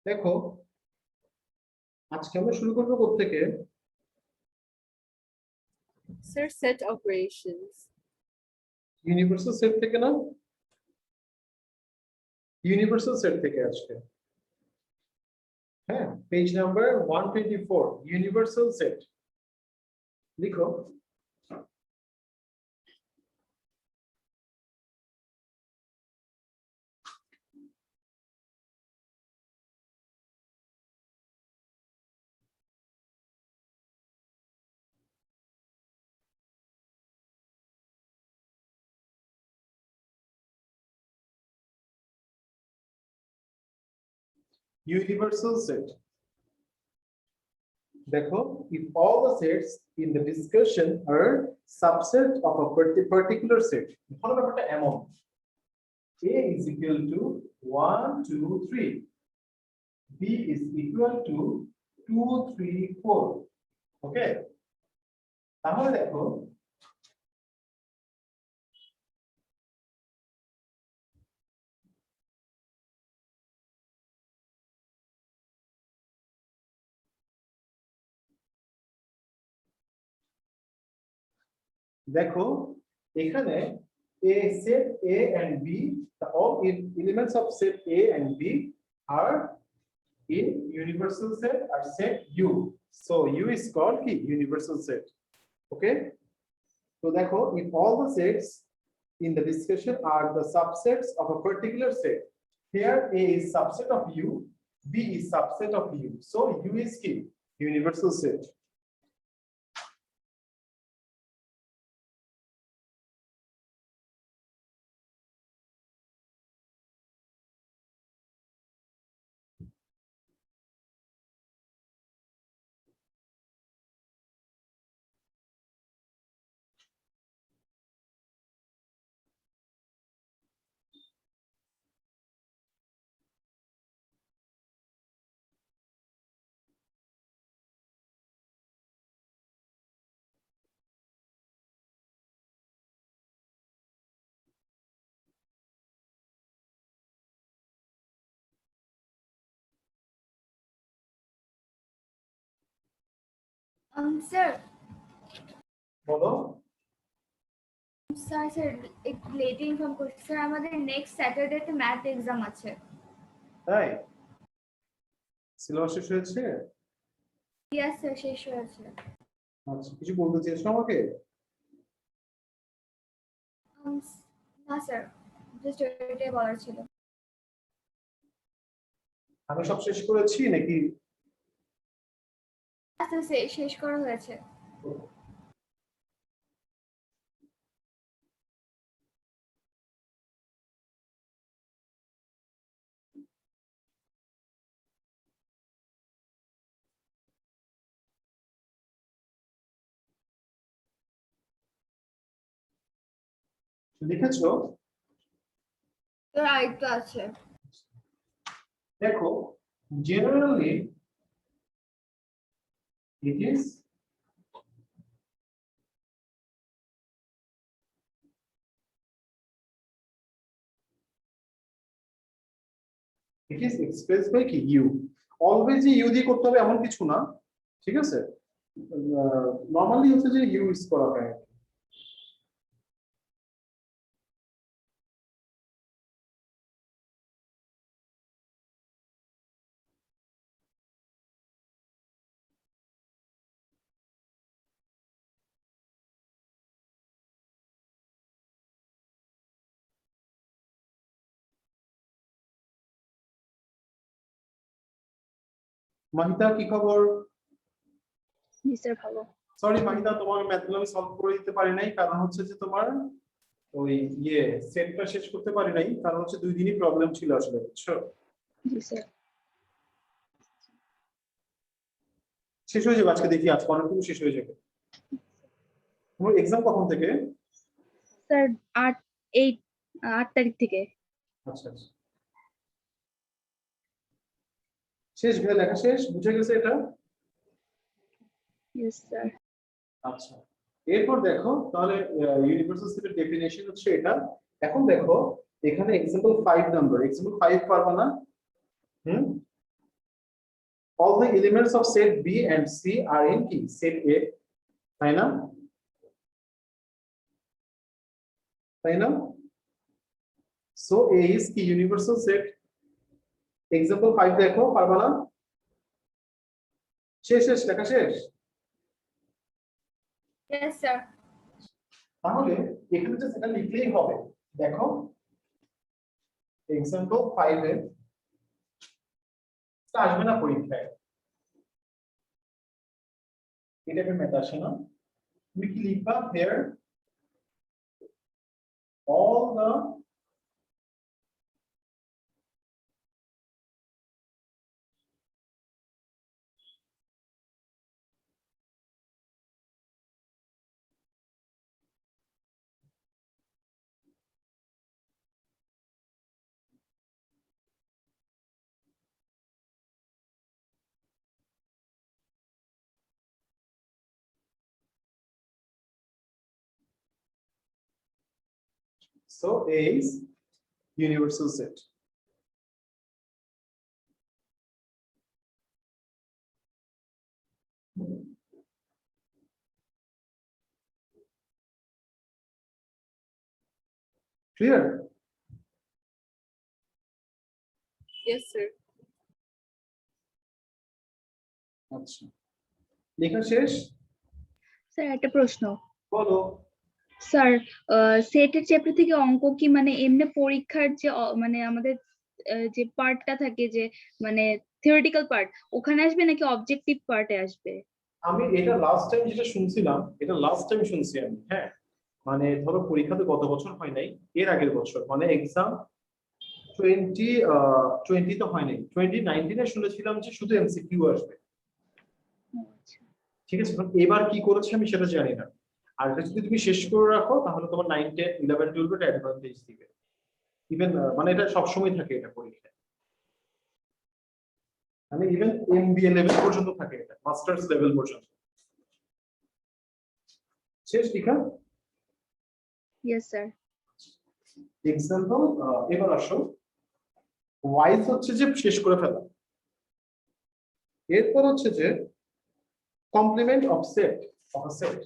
দেখো আজকে আমরা শুরু করবো কোত্থেকে? Sir, set operations. Universal set থেকে না? ইউনিভার্সাল সেট থেকে আজকে। হ্যাঁ, পেজ নাম্বার 124 ইউনিভার্সাল সেট লিখো। Universal set. দেখো, if all the sets in the discussion are subset of a particular set, ধরো ব্যাপারটা এমন, A is equal to 1 2 3, B is equal to 2 3 4. ওকে, তাহলে দেখো দেখো এখানে A set A and B, all elements of set A and B are in universal set are set U. So U is called ki universal set. Okay, so দেখো if all the sets in the discussion are the subsets of a particular set, here A is subset of U, B is subset of U, so U is ki universal set. Sir বলো। Sir sir একটু late inform করছি sir, আমাদের next স্যাটারডেতে math exam আছে। তাই syllabus শেষ হয়েছে? Yes sir, শেষ হয়েছে। আচ্ছা, কিছু বলতে চেয়েছো আমাকে? না স্যার, জাস্ট এটাই বলার ছিল। আমি সব শেষ করেছি নাকি? আচ্ছা, শেষ করা হয়েছে। লিখেছো? স্যার আরেকটু আছে। দেখো, generally it is expressed by কি u, অলওয়েজ u দিয়ে করতে হবে এমন কিছু না, ঠিক আছে? নরমালি হচ্ছে যে u ইউজ করা হয়। মাহিতা কি খবর? জি স্যার, ভালো। সরি মাহিতা, তোমার ম্যাথগুলো আমি সলভ করে দিতে পারি নাই, কারণ হচ্ছে যে তোমার ওই সেটটা শেষ করতে পারি নাই, কারণ হচ্ছে 2 দিনই প্রবলেম ছিল আসলে, বুঝছো? জি স্যার। শেষ হয়ে যাবে আজকে, দেখি আজকে অনেকটুকু শেষ হয়ে যাবে। তোমার এক্সাম কখন থেকে? স্যার 8 তারিখ থেকে। আচ্ছা আচ্ছা, শেষ হয়ে লেখা শেষ, বুঝে গেছে এটা? Yes sir. আচ্ছা, এরপর দেখো তাহলে ইউনিভার্সাল সেটের ডেফিনিশন হচ্ছে এটা। এখন দেখো এখানে एग्जांपल 5 নাম্বার, एग्जांपल 5 পারবা না? all the elements of set B and C are in কি set A, তাই না? তাই না? So A is কি universal set. Example 5 দেখো, পারবা না? শেষ লেখা শেষ। Yes, sir. তাহলে এখানে যে সেটা লিখলেই হবে। দেখো এক্সাম্পল 5 এ আসবে না পরীক্ষায়, এটা একটা ম্যাথ আসে না, তুমি কি লিখবা here all the so A is universal set. Clear? Yes, sir. আচ্ছা, লেখা শেষ? স্যার একটা প্রশ্ন। বলো। স্যার সেটের চ্যাপ্টার থেকে অঙ্ক কি মানে এমনি পরীক্ষার যে মানে আমাদের যে পার্টটা থাকে যে মানে থিওরিটিক্যাল পার্ট ওখানে আসবে নাকি অবজেক্টিভ পার্টে আসবে? আমি এটা লাস্ট টাইম যেটা শুনছিলাম, এটা লাস্ট টাইম শুনছি আমি, হ্যাঁ মানে ধরো পরীক্ষা তো গত বছর হয় নাই, এর আগের বছর মানে এক্সাম 2020 তো হয় নাই, 2019 এ শুনেছিলাম যে শুধু এমসিকিউ আসবে। ও আচ্ছা। ঠিক আছে, এবার কি করেছে আমি সেটা জানি না। আর এটা যদি তুমি শেষ করে রাখো তাহলে তোমার 9 10 11 12 এর অ্যাডভান্টেজ দিবে। ইভেন মানে এটা সব সময় থাকে এটা পরীক্ষায়, মানে ইভেন এমবিএ লেভেল পর্যন্ত থাকে, এটা মাস্টার্স লেভেল পর্যন্ত। শেষ টিকা? Yes sir. এক্সাম্পল এবার আসো, ওয়াইজ হচ্ছে যে শেষ করে ফেলা, এরপর হচ্ছে যে complement of set of a set.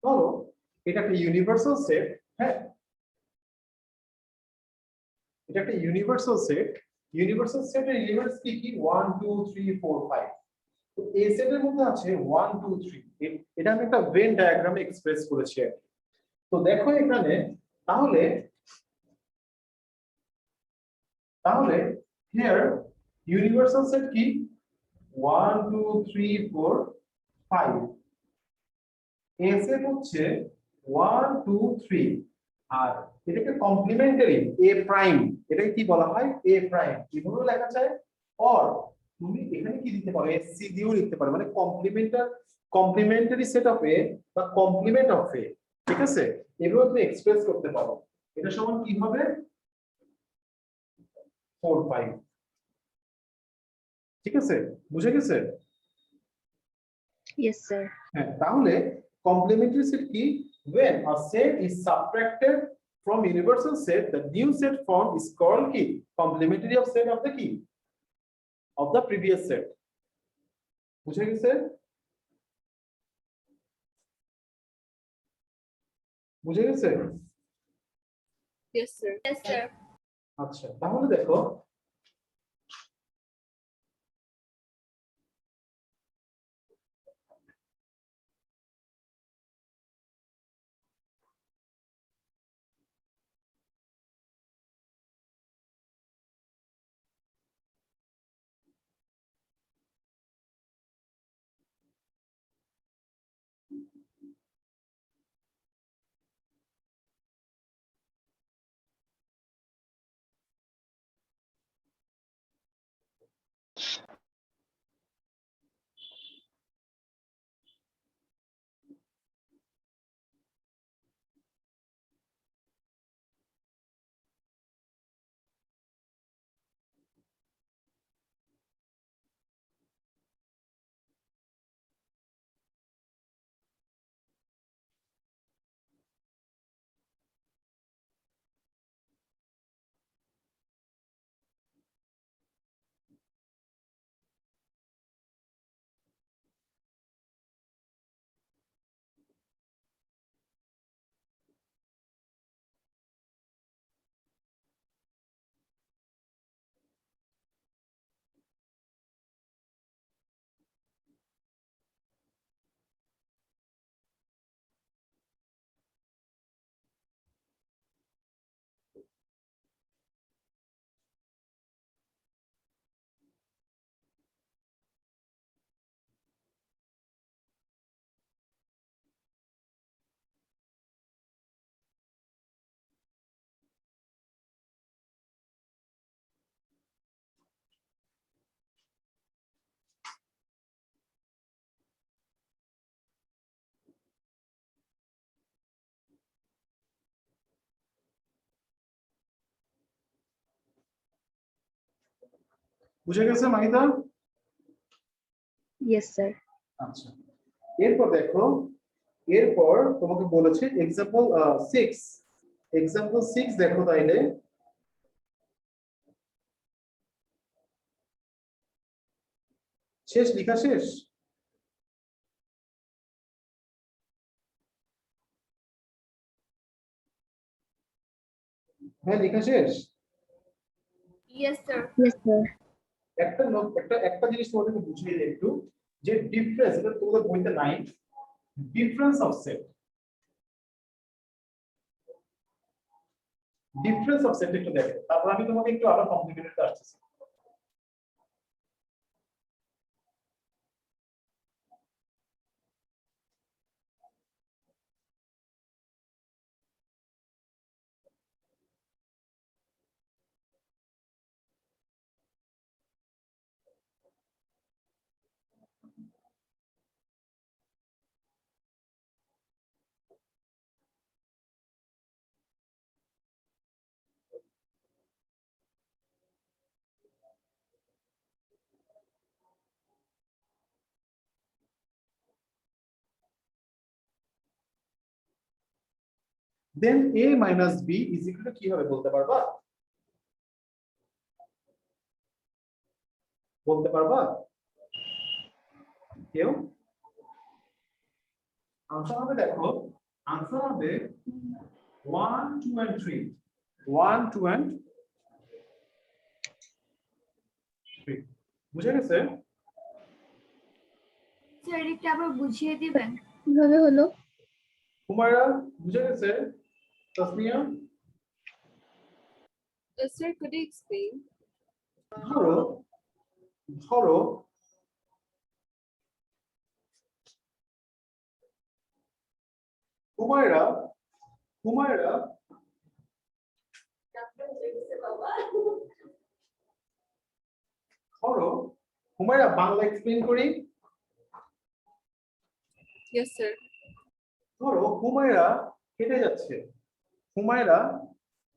ধরো এটা একটা ইউনিভার্সাল সেট, হ্যাঁ এটা একটা ইউনিভার্সাল সেট। ইউনিভার্সাল সেটের এলিমেন্টস কি কি? 1 2 3 4 5। তো এই সেটের মধ্যে আছে 1 2 3, এটা আমি একটা ভেন ডায়াগ্রামে এক্সপ্রেস করেছি আর কি। তো দেখো এখানে তাহলে তাহলে হিয়ার ইউনিভার্সাল সেট কি? 1 2 3 4 5। এ সেট হচ্ছে 1 2 3, আর এটাকে কমপ্লিমেন্টারি এ প্রাইম, এটাকে কি বলা হয়? এ প্রাইম এভাবে লেখা যায়। অর তুমি এখানে কি দিতে পারো? এসসি দিয়েও লিখতে পারো, মানে কমপ্লিমেন্টারি সেট অফ এ বা কমপ্লিমেন্ট অফ এ। ঠিক আছে, এভাবে তুমি এক্সপ্রেস করতে পারো। এটা সমান কি হবে? 4 5। ঠিক আছে, বুঝে গেছে? Yes sir. হ্যাঁ, তাহলে কমপ্লিমেন্টারি সেট কি? when a set is subtracted from universal set, the new set form is called কি? Complementary of set of the কি? Of the previous set. বুঝে গেছে? বুঝে গেছে? Yes sir. Yes, sir. আচ্ছা, তাহলে দেখো বুঝে গেছে মাহিদা? Yes sir. আচ্ছা, এরপর দেখো, এরপর তোমাকে বলেছে এক্সাম্পল 6, এক্সাম্পল 6 দেখো তাইলে। শেষ, লেখা শেষ? হ্যাঁ, লেখা শেষ। Yes, sir. Yes sir. একটা জিনিস তোমাদেরকে বুঝিয়ে দিই একটু, যে ডিফারেন্স, এটা তোমাদের বইতে নাই, difference of set, difference of set একটু দেখো, তারপর আমি তোমাকে একটু আরো কমপ্লিকেটেড আসতেছি। দেন a minus b is equal to কি হবে বলতে পারবা? বলতে পারবা কেউ? আনসার হবে, দেখো আনসার হবে 1 2 and 3, 1 2 and 3। বুঝে গেছে? স্যার এটা আবার বুঝিয়ে দিবেন? কিভাবে হলো? হুমায়রা বুঝে গেছে? Tasmia? Yes, sir. Could you explain? ধরো, ধরো হুমায়রা, হুমায়রা ধরো, হুমায়রা বাংলা এক্সপ্লেইন করি। Yes, sir. ধরো হুমায়রা হেঁটে যাচ্ছে, হুমায়রা,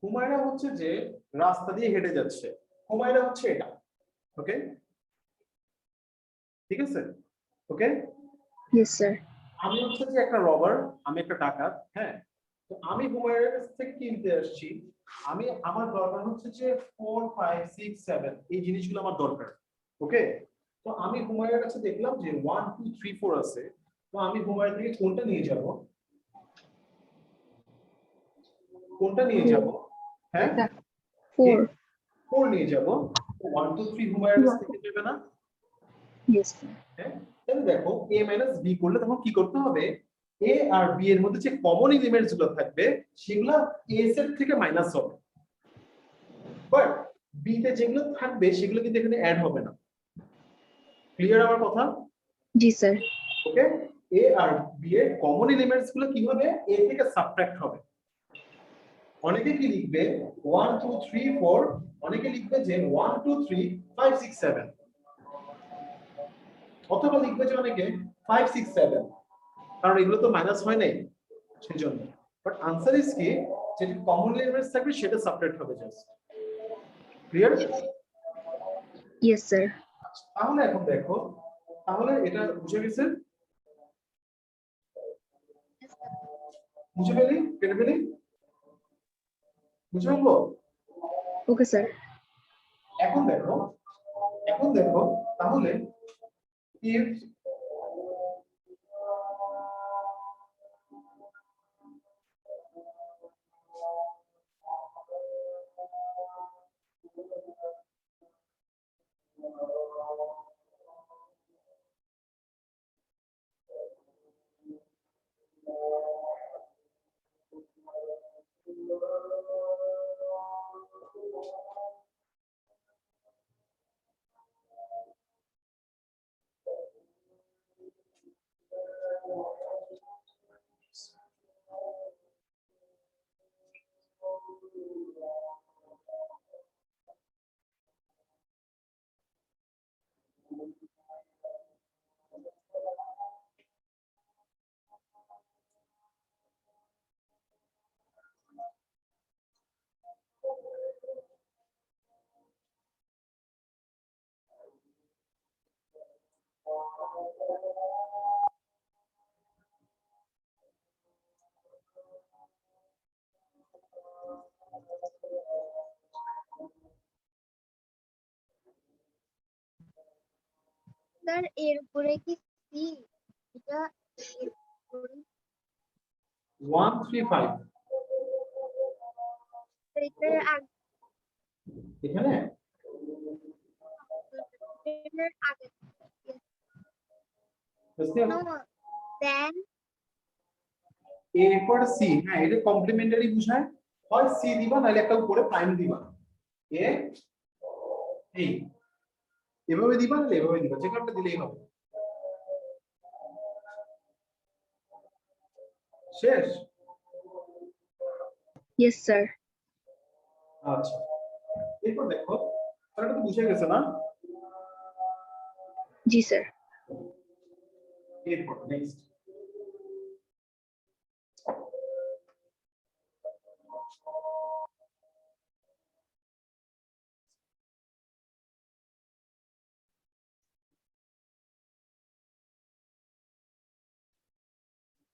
হুমায়রা হচ্ছে যে রাস্তা দিয়ে হেঁটে যাচ্ছে, হুমায়রা হচ্ছে এটা, ওকে? ঠিক আছে, ওকে? Yes sir. আমি হচ্ছে যে একটা রবার, আমি একটা ডাকাত, হ্যাঁ? তো আমি হুমায়রার কাছ থেকে কিনতে আসছি, আমি আমার দরকার হচ্ছে যে 4 5 6 7, এই জিনিসগুলো আমার দরকার, ওকে? তো আমি হুমায়রার কাছে দেখলাম যে 1 2 3 4 আছে, তো আমি হুমায়রা থেকে কোনটা নিয়ে যাব? কোনটা নিয়ে যাব? হ্যাঁ, 4। 4 নিয়ে যাব। 1 2 3 হুমায়রার কাছ থেকে নেবে না? Yes sir. হ্যাঁ, তাহলে দেখো a মাইনাস b করলে তখন কি করতে হবে? a আর b এর মধ্যে যে কমন এলিমেন্টস গুলো থাকবে সেগুলো a সেট থেকে মাইনাস হবে, বাট b তে যেগুলো থাকবে সেগুলো কিন্তু এখানে অ্যাড হবে না। ক্লিয়ার আমার কথা? জি স্যার। ওকে, a আর b এর কমন এলিমেন্টস গুলো কি হবে? a থেকে সাবট্রাক্ট হবে। অনেকে কি লিখবে 1 2 3 4, অনেকে লিখবে যে 1 2 3 5 6 7, অথবা লিখবে যে অনেকে 5 6 7, কারণ এগুলো তো মাইনাস হয় নাই সেজন্য। বাট আনসার ইজ কি, যেটা কমন এলিমেন্টস থাকবে সেটা সাবট্রাক্ট হবে জাস্ট। ক্লিয়ার? Yes sir. তাহলে এখন দেখো, তাহলে এটা বুঝে গেছে? বুঝে ফেলি, কেটে ফেলি, বুঝে ফেলবো? Okay sir. এখন দেখো, এখন দেখো তাহলে if স্যার এর উপরে কি সি এটা এর উপরে 135 এটার আগে এখানে এটার আগে বুঝতে নো দেন এরপর সি, হ্যাঁ এটা কমপ্লিমেন্টারি বুঝায়, হয় সি দিবা নাহলে একটা উপরে প্রাইম দিবা, এ এই এভাবে দিবা নাহলে এভাবে দিবা, যে কোনটা দিলেই হবে। শেষ? Yes sir. আচ্ছা, এরপর দেখো তাহলে তো বুঝে গেছে না? জি স্যার। এরপর next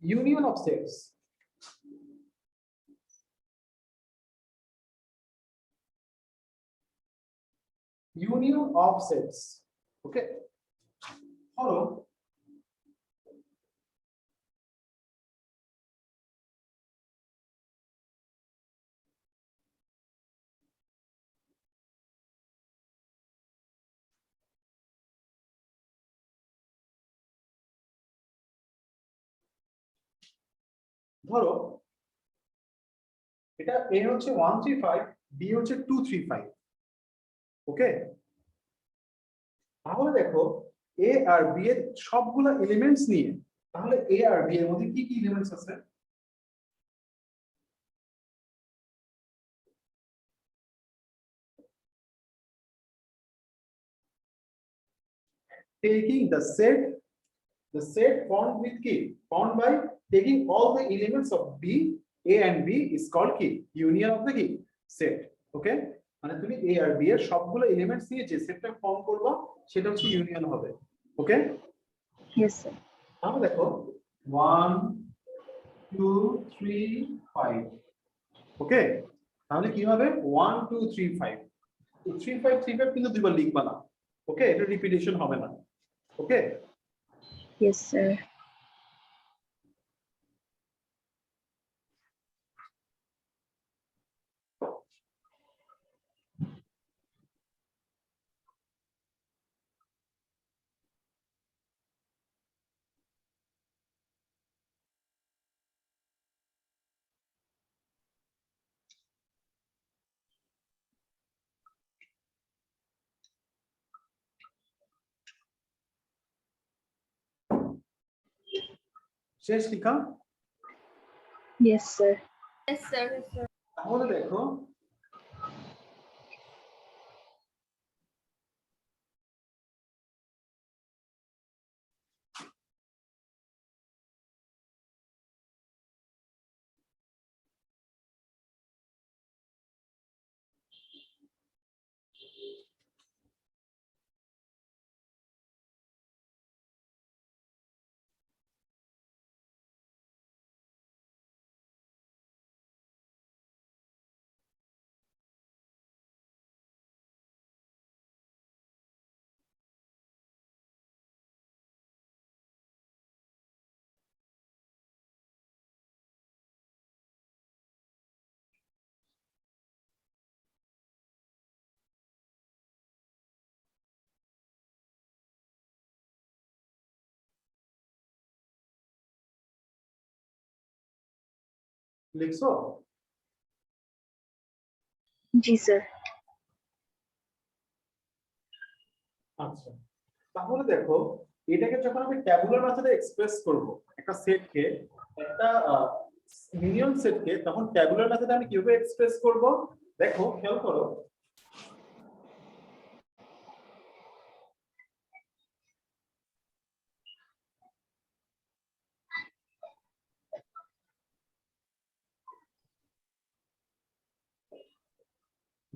union of sets. Union of sets. Okay. ধরো ধরো এটা এ হচ্ছে 135, বি হচ্ছে 235। ওকে, তাহলে দেখো এ আর বি এর সবগুলা এলিমেন্টস নিয়ে, তাহলে এ আর বি এর মধ্যে কি কি এলিমেন্টস আছে? Taking the set formed with key formed by taking all the elements of B, A and B is called key union of the key set. Okay, মানে তুমি A আর B এর সবগুলো এলিমেন্টস নিয়ে যে সেটটা ফর্ম করবা সেটা হচ্ছে ইউনিয়ন হবে। ওকে, ইয়েস স্যার। তাহলে দেখো 1 2 3 5। ওকে, তাহলে কি হবে 1 2 3 5। 3 5 3 5 কিন্তু দুইবার লিখবা না। ওকে, এটা রিপিটিশন হবে না। ওকে, ইয়েস স্যার। শেষ লিখা? Yes sir. Yes, sir. তাহলে দেখো লিখছো? জি স্যার। আচ্ছা, তাহলে দেখো এটাকে যখন আমি ট্যাবুলার মেথডে এক্সপ্রেস করব একটা সেটকে, একটা ইউনিয়ন সেটকে, তখন ট্যাবুলার মেথডে আমি কিভাবে এক্সপ্রেস করব? দেখো খেয়াল করো,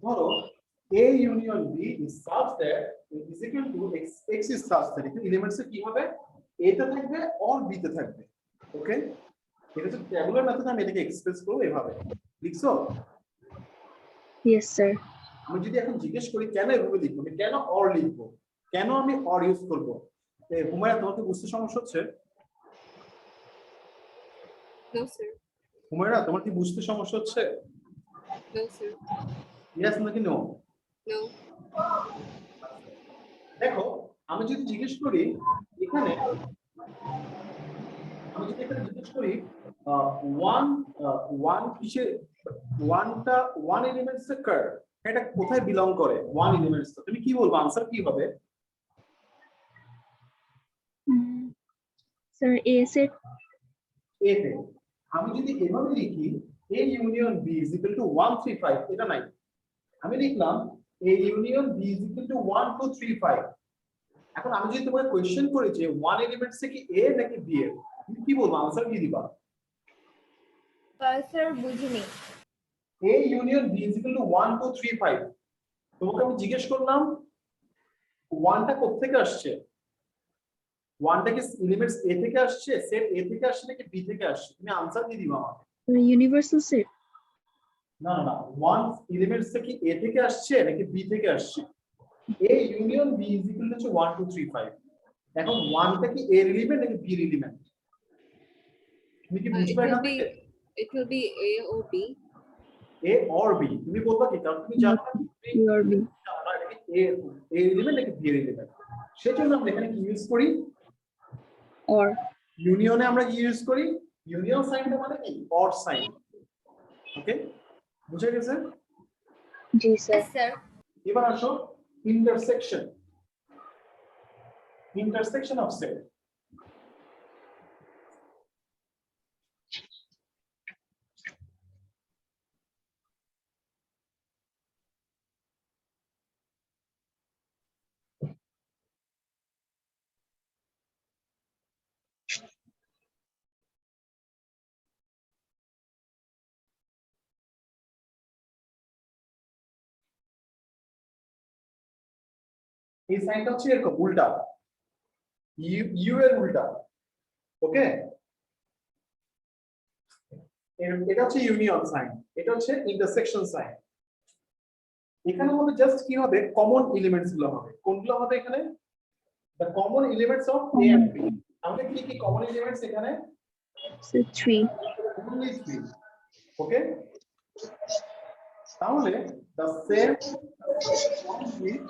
ধরো A union B is such that it is equal to x. X is such that elements কি হবে A তে থাকবে or B তে থাকবে। ওকে, এটা হচ্ছে ট্যাবুলার মেথড, আমি এটাকে এক্সপ্রেস করব এভাবে। লিখছো? Yes, sir. আমি যদি এখন জিজ্ঞেস করি কেন এভাবে লিখবো, আমি কেন অর লিখবো, কেন আমি অর ইউজ করব, হুমায়রা তোমাকে বুঝতে সমস্যা হচ্ছে? No, sir. হুমায়রা তোমার কি বুঝতে সমস্যা হচ্ছে? No, sir. ইয়েস নাকি নো? No. দেখো, আমি যদি জিজ্ঞেস করি এখানে, আমি যদি এখানে জিজ্ঞেস করি ওয়ান কিসের, ওয়ান এলিমেন্টস এর কার, এটা কোথায় বিলং করে, ওয়ান এলিমেন্টস, তুমি কি বলবো, আনসার কি হবে? Sir, A set. A তে আমি যদি এভাবে লিখি A union B is equal to 1 3 5, এটা নাই, আমি লিখলাম A union B is equal to 1 2 3 5। এখন আমি যদি তোমাকে কোশ্চেন করি যে ওয়ান এলিমেন্টস কি A নাকি B এর, তুমি কি বলবো, আনসার কি দিবা? স্যার বুঝিনি। A union B is equal to 1 2 3 5, তোমাকে আমি জিজ্ঞেস করলাম ওয়ানটা কোথা থেকে আসছে, ওয়ানটা কি এলিমেন্টস A থেকে আসছে, সেট A থেকে আসছে নাকি B থেকে আসছে, তুমি আনসার কি দিবা আমাকে? Universal set. না না না, ওয়ান এলিমেন্টস কি A থেকে আসছে নাকি B থেকে আসছে? A union B is equal to 1 2 3 5, এখন ওয়ানটা কি A এর এলিমেন্ট নাকি B এর এলিমেন্ট, তুমি কি বুঝবে এখান থেকে? It will be A or B. A or B, তুমি বলবা কি, কারণ তুমি জানো না A or B. A element নাকি B এর এলিমেন্ট, সেজন্য আমরা এখানে কি ইউজ করি, Or. ইউনিয়নে আমরা কি ইউজ করি, ইউনিয়ন সাইনটা মানে কি, অর সাইন। ওকে, বুঝে গেছে? G, sir. স্যার এবার আসো ইন্টারসেকশন, ইন্টারসেকশন অফ সেট। এই সাইনটা হচ্ছে এরকম উল্টা, ইউ এর উল্টা। ওকে, এটা হচ্ছে ইউনিয়ন সাইন, এটা হচ্ছে ইন্টারসেকশন সাইন। এখানে হবে জাস্ট কি হবে, কমন এলিমেন্টস গুলো হবে, কোনগুলো হবে এখানে, the common elements of A and B। আমাদের কি কি কমন এলিমেন্টস এখানে? So 3. only 3। ওকে, তাহলে the set with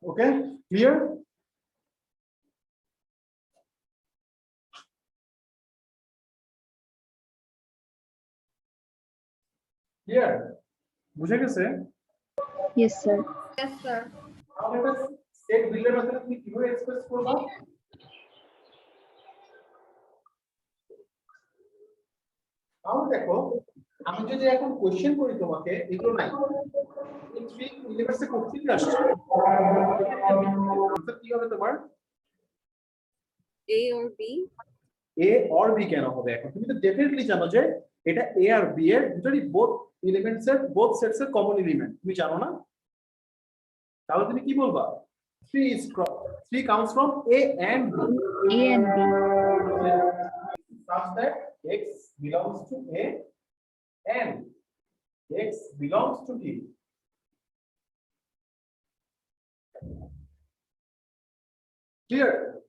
okay, clear? Clear? বুঝে গেছে? Yes, sir. Yes, sir. তাহলে এটা সেট বিল্ডের মাধ্যমে তুমি কিভাবে এক্সপ্রেস করবা? তাহলে দেখো, আমি যদি এখন কোশ্চেন করি তোমাকে, এগুলো নাই, এই 3 এলিমেন্টস এর কোথা থেকে আসছে, আনসার কি হবে তোমার? A or B. A or B কেন হবে? এখন তুমি তো ডেফিনেটলি জানো যে এটা A আর B এর দুটোরই বোথ এলিমেন্টস এর, বোথ সেটস এর কমন এলিমেন্ট, তুমি জানো না? তাহলে তুমি কি বলবা? 3 comes from A and B. A and B. Such that X belongs to A and X belongs to D. Clear?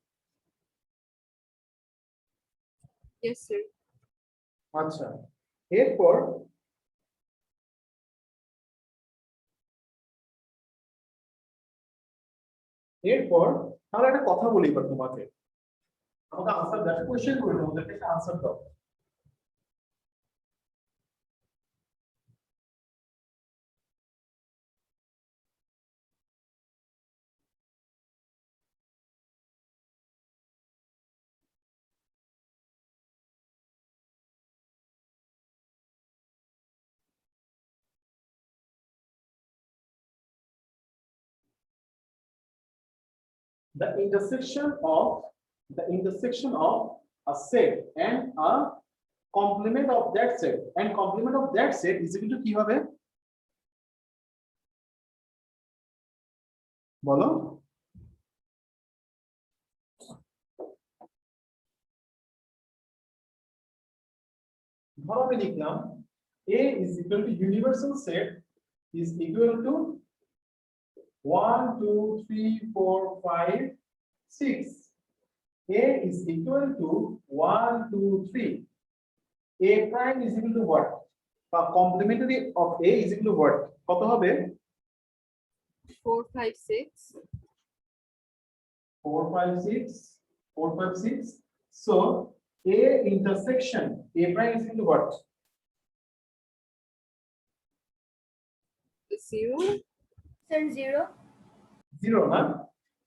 Yes, sir. আচ্ছা এরপর তাহলে একটা কথা বলি এবার তোমাকে আমাকে আনসার দাও কোশ্চেন করে তোমাদেরকে একটা আনসার দাও the intersection of a set and a complement of that set and complement of that set is equal to কি হবে বলো ধরো আমি লিখলাম A is equal to universal set is equal to 1 2 3 4 5 6 A is equal to 1 2 3 A prime is equal to what complementary of A is equal to what কত হবে 4, 5, 6. 4 5 6 4 5 6 so A intersection A prime is equal to what 0. Sir, 0. 0 না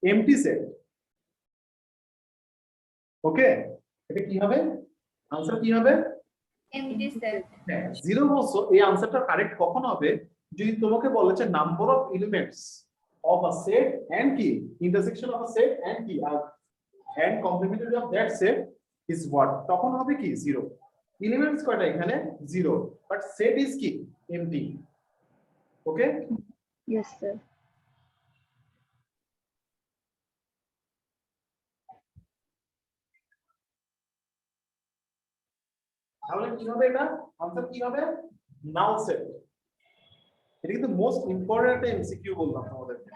empty set ওকে এটা কি হবে answer কি হবে Empty set. হ্যাঁ 0 বলছো এই आंसरটা কারেক্ট কখন হবে যদি তোমাকে বলে যে number of elements of a set and কি intersection of a set and কি and complementary of that set is what তখন হবে কি 0 এলিমেন্টস কয়টা এখানে 0 বাট সেট ইজ কি empty ওকে Yes, sir. তাহলে কি হবে এটা आंसर কি হবে নাল সেট এটা কিন্তু মোস্ট ইম্পর্টেন্ট একটা এমসিকিউ বললাম তোমাদেরকে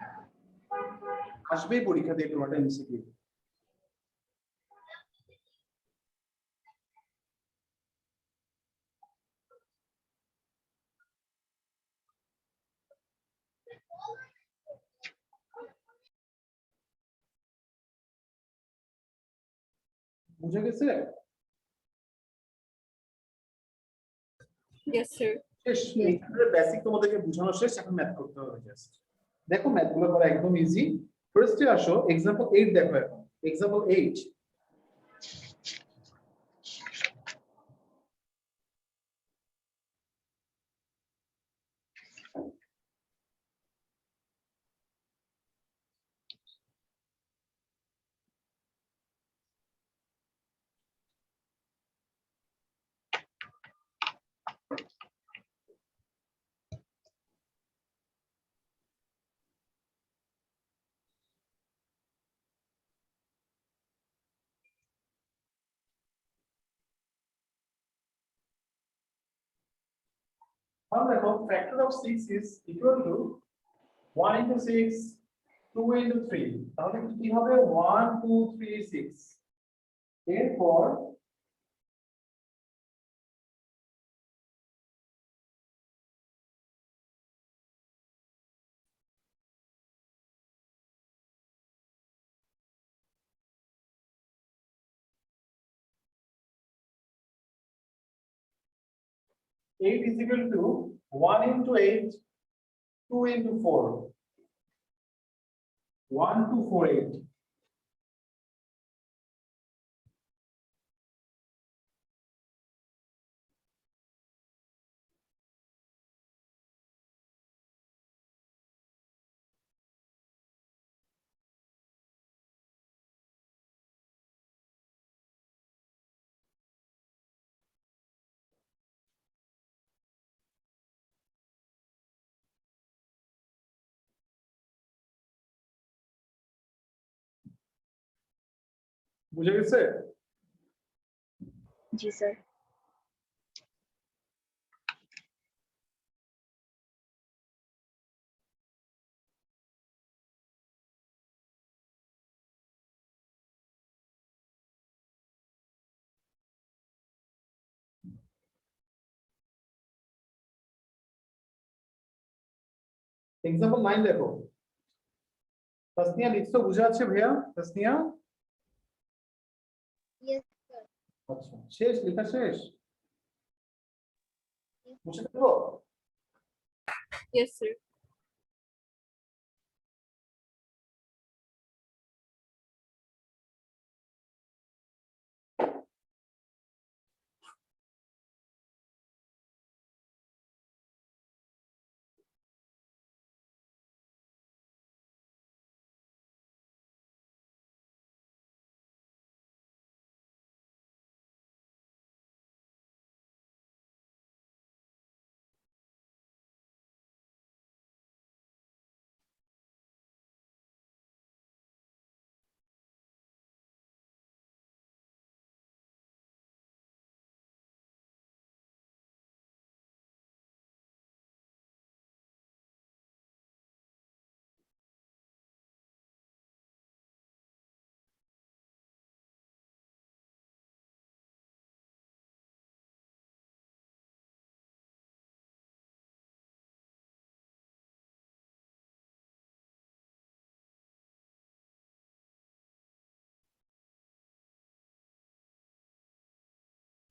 আসবেই পরীক্ষা দিয়ে তোমার এমসিকিউ বুঝে গেছে Yes, sir. শেষ বেসিক তোমাদেরকে বোঝানো শেষ এখন ম্যাথ করতে হবে জাস্ট দেখো ম্যাথগুলো করা একদম ইজি ফার্স্টে আসো एग्जांपल 8 দেখো এখন एग्जांपल 8 now দেখো factor of 6 is equal to 1 into 6 2 into 3 তাহলে কি হবে 1 2 3 6 এরপর eight is equal to 1 into 8 2 into 4 1 2 4 8 বুঝে গেছে जी सर. एग्जांपल 9 देखो तस्निया लिखছো বুঝা আছে ভাইয়া তসনিয়া Yes, sir. আচ্ছা শেষ লেখা শেষ বুঝতে পারো Yes, sir.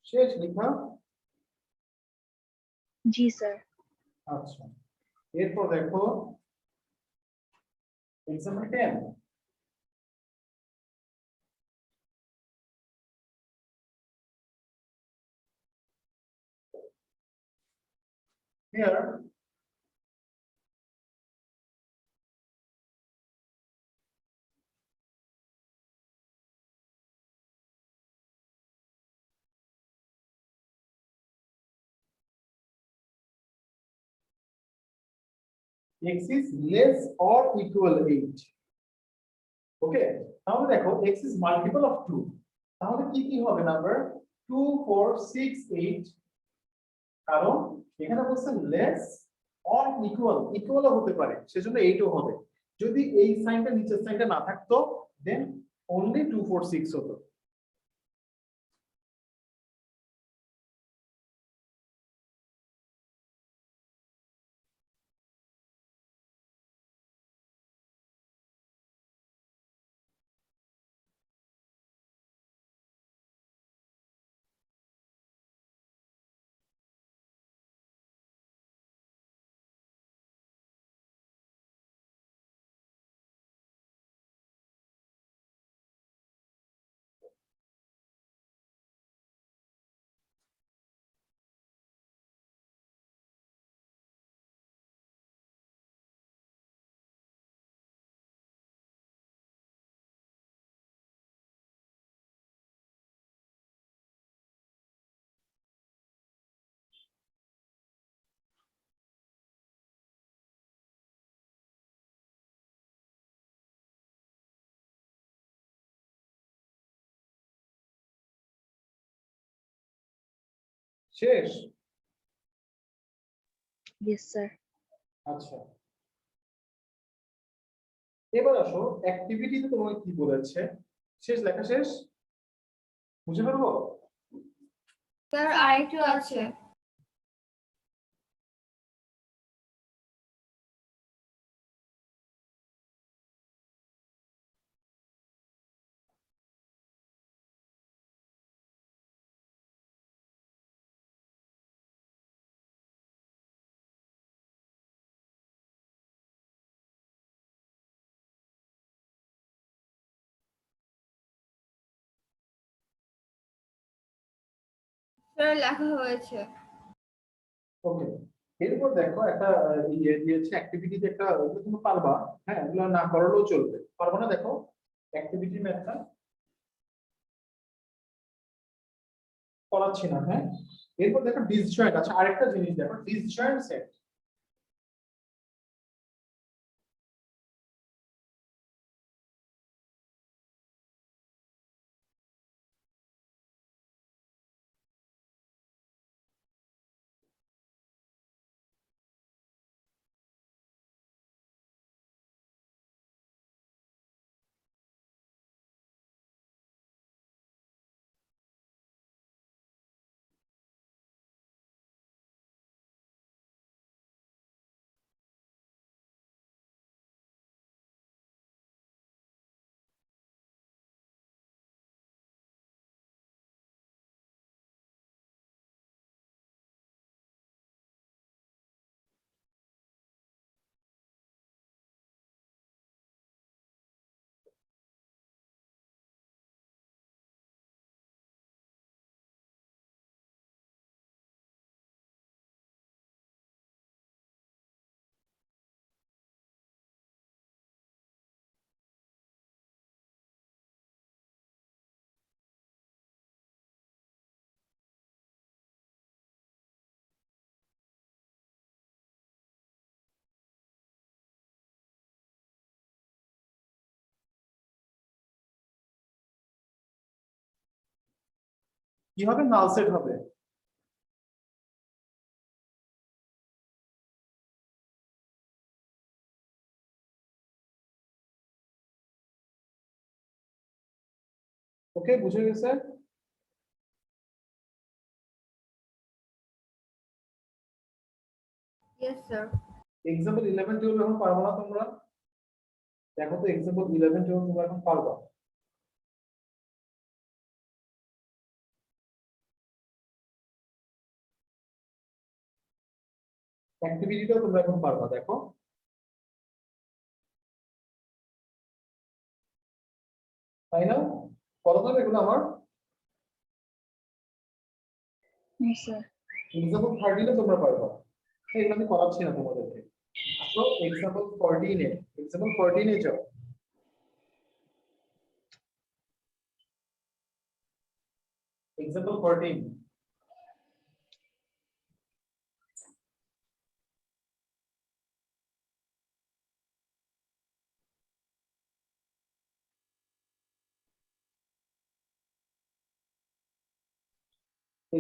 শেষ লেখা জি স্যার। আচ্ছা এরপর দেখো example 10 here x is less or equal 8 ওকে তাহলে দেখো x is multiple of 2 তাহলে কি কি হবে নাম্বার 2 4 6 8 কারণ এখানে বলছে লেস অর ইকুয়াল ইকুয়ালও হতে পারে সেজন্য 8 ও হবে যদি এই সাইনটা নিচের সাইনটা না থাকতো দেন only 2 4 6 হতো শেষ ইয়েস স্যার। আচ্ছা এবার আসো অ্যাক্টিভিটিতে তোমাকে কি বলেছে শেষ লেখা শেষ বুঝে পারবো স্যার আরেকটু আছে স্যার লেখা হয়েছে ওকে এরপর দেখো একটা ইয়ে দিয়েছে অ্যাক্টিভিটিতে একটা ওগুলো তুমি পারবা হ্যাঁ এগুলো না করলেও চলবে পারবো না দেখো অ্যাক্টিভিটি ম্যাথটা করাচ্ছি না হ্যাঁ এরপর দেখো ডিসজয়েন্ট আচ্ছা আরেকটা জিনিস দেখো ডিসজয়েন্ট সেট কি হবে, নাল সেট হবে। ওকে, বুঝে গেছে? Yes, sir. এক্সাম্পল 11 12 এখন পারবো না তোমরা? দেখো তো এক্সাম্পল 11 12 তোমরা এখন পারবা? অ্যাক্টিভিটিটাও তোমরা এখন পারবা, দেখো। তাই না? কত হবে এগুলো আমার? স্যার এক্সাম্পল 13 এ তোমরা পারবা। এগুলো আমি করাচ্ছি না তোমাদেরকে। তো এক্সাম্পল 14 এ, এক্সাম্পল 14 এ যাও। এক্সাম্পল 14।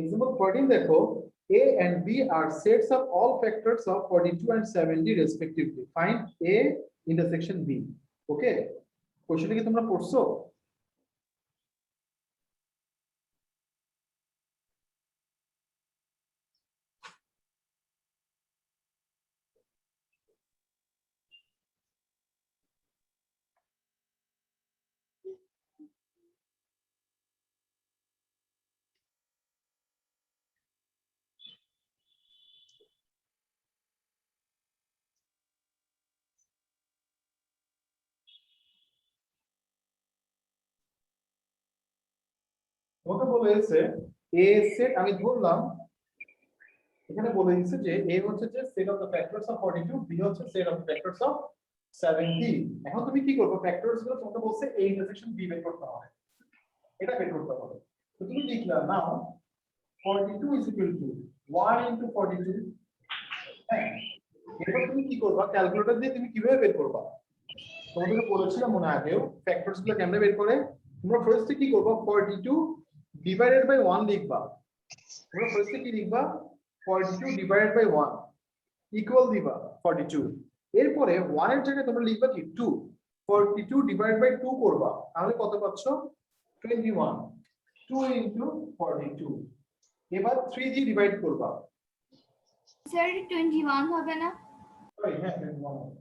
Example 14 দেখো, A and B are sets of all factors of 42 and 70 respectively. Find A intersection B. Okay? কোশ্চেনটা কি তোমরা পড়ছো? তোমাকে বলেছে A সেট, আমি ধরলাম এখানে বলে দিচ্ছে যে A হচ্ছে যে set of the factors of 42, B হচ্ছে set of the factors of 70। এখন তুমি কি করবে, ফ্যাক্টরস গুলো তোমাকে বলছে A ইন্টারসেকশন B বের করতে হবে, এটা বের করতে হবে। তো তুমি লিখলা নাও 42 is equal to 1 into 42। হ্যাঁ, এরপর তুমি কি করবা, ক্যালকুলেটর দিয়ে তুমি কিভাবে বের করবা? তোমাদেরকে বলেছিলাম মনে আগেও, ফ্যাক্টরস গুলো কেমনে বের করে। তোমরা ফার্স্টে কি করবা, 42 ডিভাইডেড বাই 1 লিখবা। তোমরা ফার্স্টে কি লিখবা, 42 ডিভাইডেড বাই 1 ইকুয়াল দিবা 42। এরপরে 1 এর জায়গায় তোমরা লিখবা কি 2, 42 ডিভাইডেড বাই 2 করবা, তাহলে কত পাচ্ছ, 21। 2 into 42। এবার 3 দিয়ে ডিভাইড করবা। Sir, 21 হবে না? সরি, হ্যাঁ 21 হবে।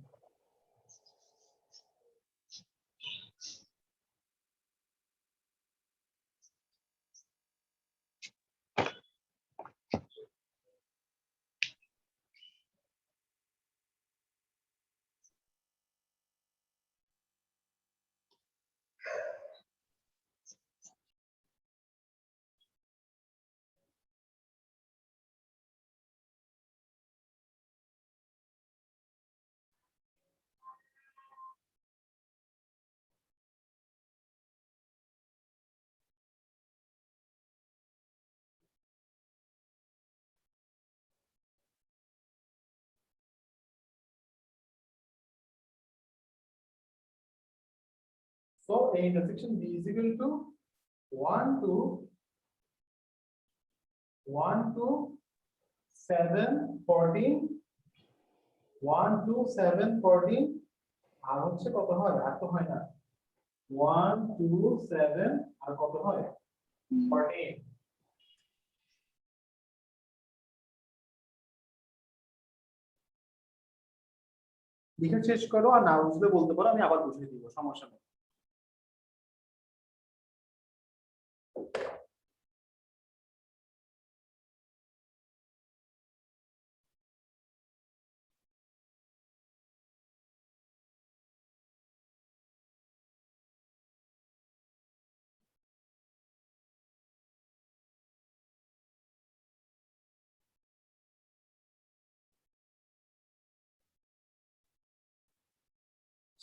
So A intersection B is equal to 1 to 7 14, 1 to 7 14, আর হচ্ছে কত হয়, আর তো হয় না, 1 2 7 আর কত হয় 14। লিখে শেষ করো, আর না বুঝলে বলতে পারো, আমি আবার বুঝিয়ে দিব, সমস্যা নেই।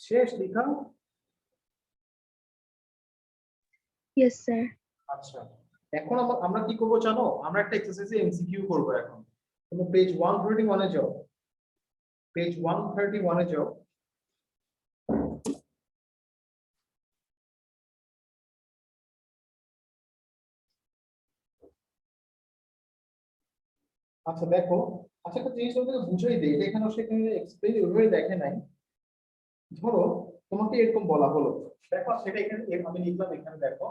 শেষ লিখা? Yes sir. আচ্ছা, এখন আমরা কি করব জানো, আমরা একটা এক্সারসাইজে এমসিকিউ করব। এখন তোমরা পেজ 131 এ যাও, পেজ 131 এ যাও। আচ্ছা দেখো, আচ্ছা একটা জিনিস তোমাকে বুঝাই দেই, এটা এখানে সেখানে এক্সপ্লেইন ওইভাবে দেখে নাই। ধরো তোমাকে এরকম বলা হলো, দেখো সেটা এখানে আমি লিখলাম, এখানে দেখো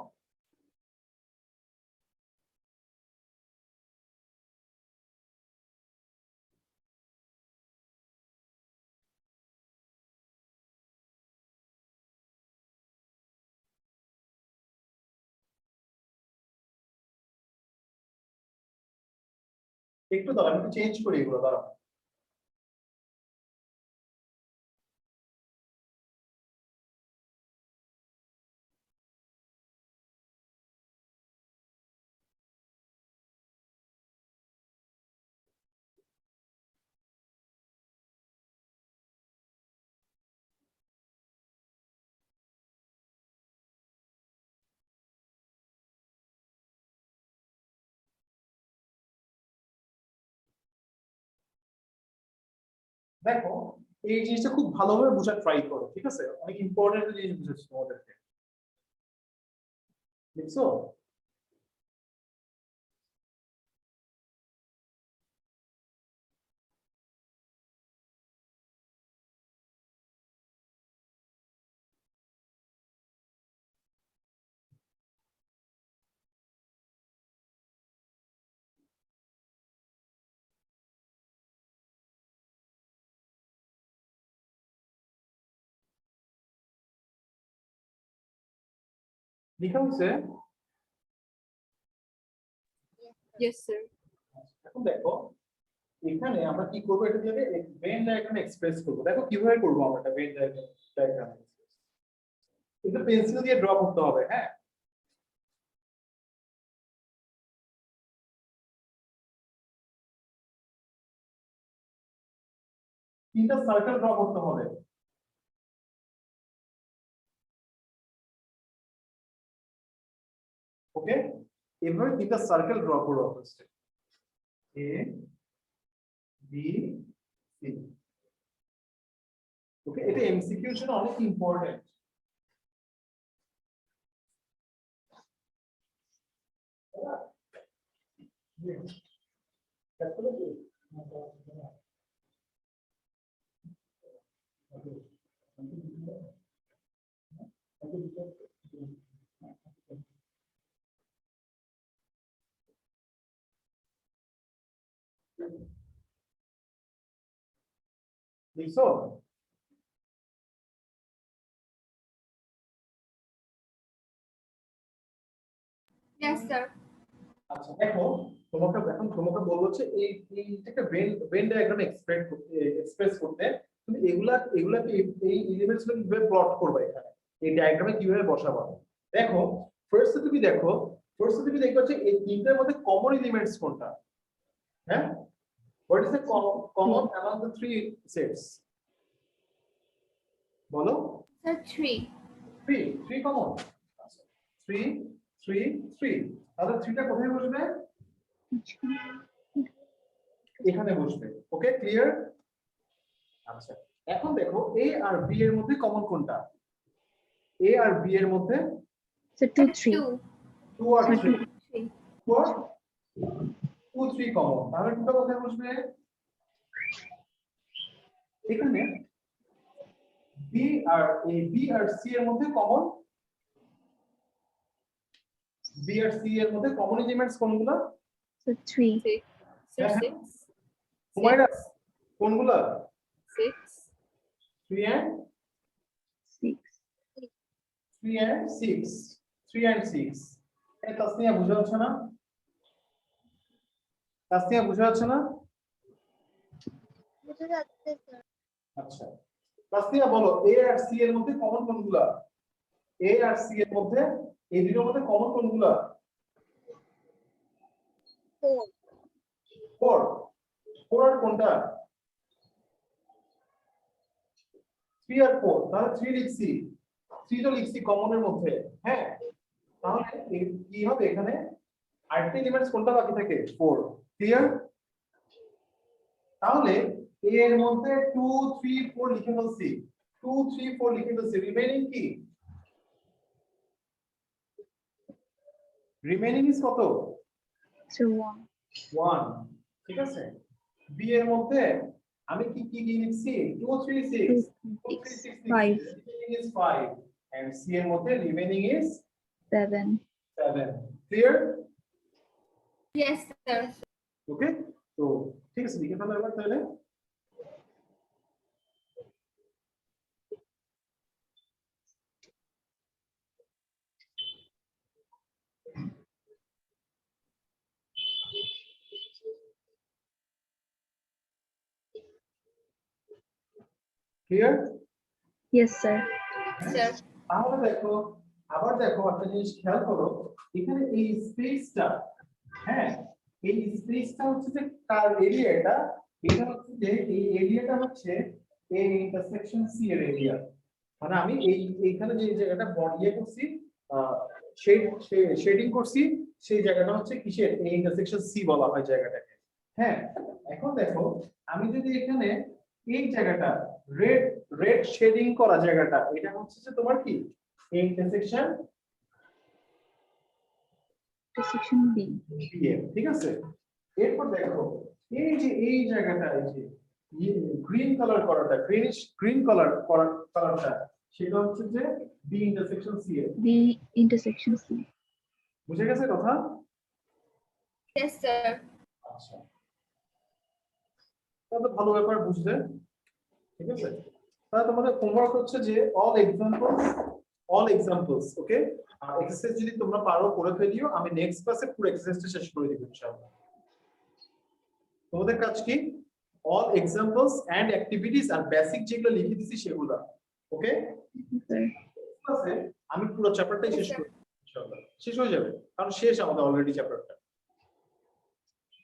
একটু দাঁড়াও, আমি একটু চেঞ্জ করি এগুলো, দাঁড়াও। দেখো এই জিনিসটা খুব ভালোভাবে বোঝার ট্রাই করো, ঠিক আছে? অনেক ইম্পর্টেন্ট জিনিস বুঝাচ্ছি তোমাদেরকে, বুঝছো? লেখা হয়েছে? Yes, sir. এখন দেখো এখানে আমরা কি করবো, এটা দিয়ে ভেন ডায়াগ্রাম এক্সপ্রেস করবো। দেখো কিভাবে করবো আমরা এটা ভেন ডায়াগ্রাম, এটা পেন্সিল দিয়ে ড্র করতে হবে। হ্যাঁ, তিনটা সার্কেল ড্র করতে হবে। ওকে, এভাবে তিনটা সার্কেল ড্র করবো ফার্স্টে, এ বি সি। ওকে, এটা এমসিকিউ এর জন্য অনেক ইম্পর্টেন্ট। দেখছো? Yes, sir. আচ্ছা দেখো, তোমাকে বলবো হচ্ছে এই একটা ভেন ডায়াগ্রাম এক্সপ্রেস করতে তুমি এগুলাকে এই এলিমেন্টস গুলো কিভাবে প্লট করবে, এখানে এই ডায়াগ্রামে কিভাবে বসাবো। দেখো ফার্স্টে তুমি দেখবে হচ্ছে এই তিনটার মধ্যে কমন এলিমেন্টস কোনটা। হ্যাঁ, what is the common among the three sets? বলো। Sir, 3. Three common, three three three. তাহলে থ্রিটা কোথায় বসবে? এখানে বসবে। ওকে, ক্লিয়ার? আচ্ছা এখন দেখো এ আর বি এর মধ্যে কমন কোনটা? এ আর বি এর মধ্যে So 2, 3. 2. 2 আর 3, 3. 2 3 কমন, তাহলে টুটা কোথায় বসবে? এখানে। বি আর সি এর মধ্যে কমন, বি আর সি এর মধ্যে কমন এলিমেন্টস কোনগুলো? So 3. 6. Sir, Uh-huh. 6. হুমায়রা কোনগুলো? 6. 3 and 6. 3 and 6, 3 and 6। এই তাসনিয়া বুঝা যাচ্ছে না? তাসনিয়া বুঝা যাচ্ছে না? বুঝা যাচ্ছে স্যার। আচ্ছা তাসনিয়া বলো এ আর সি এর মধ্যে কমন কোনগুলা? এ আর সি এর মধ্যে এই দুটোর মধ্যে কমন কোনগুলা? 4 4। 4 আর কোনটা? 3 আর 4, তাহলে 3 লিখছি, 3 তো লিখছি কমনের মধ্যে। হ্যাঁ, তাহলে কি হবে এখানে? আরেকটা এলিমেন্টস কোনটা বাকি থাকে? 4। ক্লিয়ার? তাহলে এ এর মধ্যে 2 3 4 লিখে ফেলছি, 2 3 4 লিখে ফেলছি। রিমেইনিং কি? রিমেইনিং ইজ কত? So 1. 1। ঠিক আছে বি এর মধ্যে আমি কি কি কি লিখছি 2 3 6 2 3 6 5 remaining is 5 and c এর মধ্যে remaining is 7 7 clear Yes, sir. ওকে তো ঠিক আছে লিখে ফেলো এবার তাহলে ক্লিয়ার yes sir Sir. তাহলে দেখো আবার দেখো একটা জিনিস খেয়াল করো এখানে এই স্পেসটা হ্যাঁ এই স্পেসটা হচ্ছে যে কার এরিয়াটা এটা হচ্ছে যে এই এরিয়াটা হচ্ছে এই ইন্টারসেকশন সি এর এরিয়া মানে আমি এইখানে যে জায়গাটা বডিয়ে করছি শেডিং করছি সেই জায়গাটা হচ্ছে কিসের এই ইন্টারসেকশন সি বলা হয় জায়গাটাকে হ্যাঁ এখন দেখো আমি যদি এখানে এই জায়গাটা রেড রেড শেডিং করা জায়গাটা এটা হচ্ছে যে তোমার কি এই ইন্টারসেকশন section b বিএম ঠিক আছে এরপর দেখো এই যে এই জায়গাটা এই যে গ্রিন কালার করাটা গ্রিন কালার কালারটা সেটা হচ্ছে যে বি ইন্টারসেকশন সি এর b intersection c বুঝে গেছে কথা Yes, sir. আচ্ছা তাহলে ভালো ব্যাপার বুঝলে ঠিক আছে তাহলে তোমাদের হোমওয়ার্ক হচ্ছে যে অল এক্সাম্পলস ওকে আর এক্সারসাইজ যদি তোমরা পারো করে ফেলিও আমি নেক্সট ক্লাসে পুরো এক্সারসাইজটা শেষ করে দিব ইনশাআল্লাহ তোমাদের কাজ কি অল এক্সাম্পলস এন্ড অ্যাক্টিভিটিস আর বেসিক যেগুলো লিখে দিছি সেগুলো ওকে sir ক্লাসে আমি পুরো চ্যাপ্টারটাই শেষ করব ইনশাআল্লাহ শেষ হয়ে যাবে কারণ শেষ আমাদের অলরেডি চ্যাপ্টারটা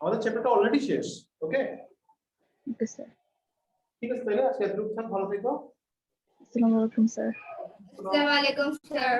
আমাদের চ্যাপ্টারটা অলরেডি শেষ ওকে okay sir ঠিক আছে তাহলে আজকে এতটুকু ভালো থেকো assalamu alaikum sir Assalamu alaikum, sir.